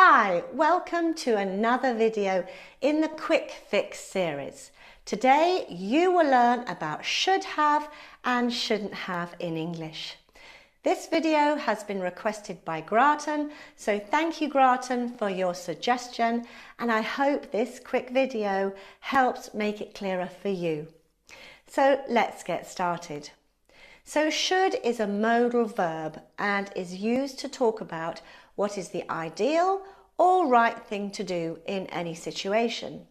Hi, welcome to another video in the Quick Fix series. Today you will learn about should have and shouldn't have in English. This video has been requested by Grattan, so thank you Grattan for your suggestion, and I hope this quick video helps make it clearer for you. So let's get started. So should is a modal verb and is used to talk about what is the ideal or right thing to do in any situation.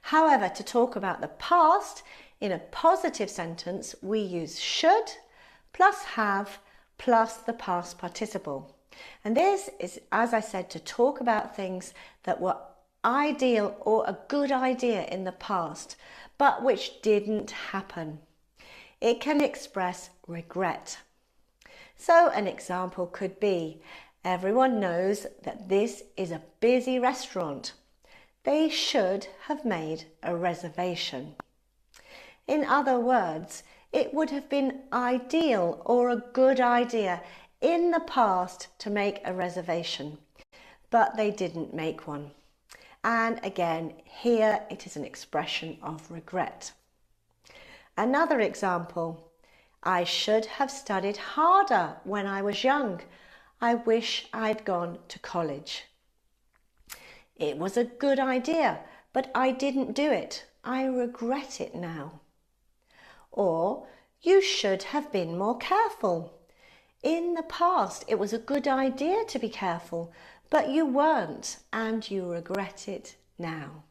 However, to talk about the past in a positive sentence, we use should plus have plus the past participle. And this is, as I said, to talk about things that were ideal or a good idea in the past, but which didn't happen. It can express regret. So an example could be, everyone knows that this is a busy restaurant. They should have made a reservation. In other words, it would have been ideal or a good idea in the past to make a reservation, but they didn't make one. And again, here it is an expression of regret. Another example, I should have studied harder when I was young. I wish I'd gone to college. It was a good idea, but I didn't do it. I regret it now. Or, you should have been more careful. In the past, it was a good idea to be careful, but you weren't, and you regret it now.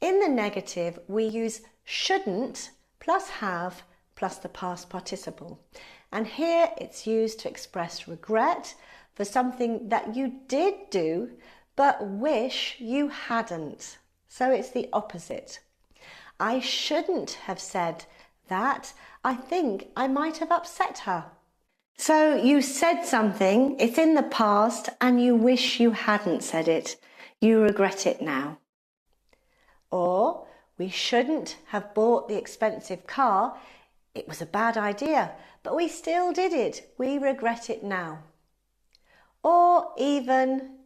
In the negative, we use shouldn't plus have plus the past participle. And here it's used to express regret for something that you did do but wish you hadn't. So it's the opposite. I shouldn't have said that. I think I might have upset her. So you said something, it's in the past, and you wish you hadn't said it. You regret it now. Or, we shouldn't have bought the expensive car. It was a bad idea, but we still did it. We regret it now. Or even,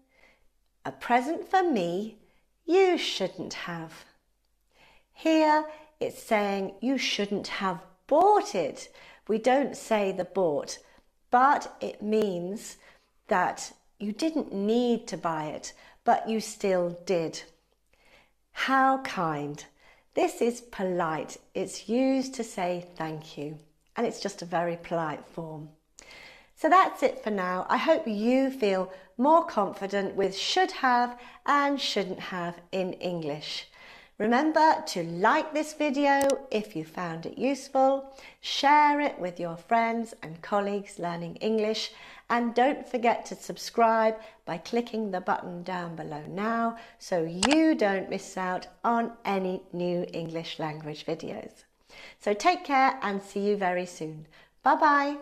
a present for me, you shouldn't have. Here it's saying you shouldn't have bought it. We don't say the bought, but it means that you didn't need to buy it, but you still did. How kind. This is polite. It's used to say thank you, and it's just a very polite form. So that's it for now. I hope you feel more confident with should have and shouldn't have in English. Remember to like this video if you found it useful, share it with your friends and colleagues learning English, and don't forget to subscribe by clicking the button down below now so you don't miss out on any new English language videos. So take care and see you very soon. Bye bye.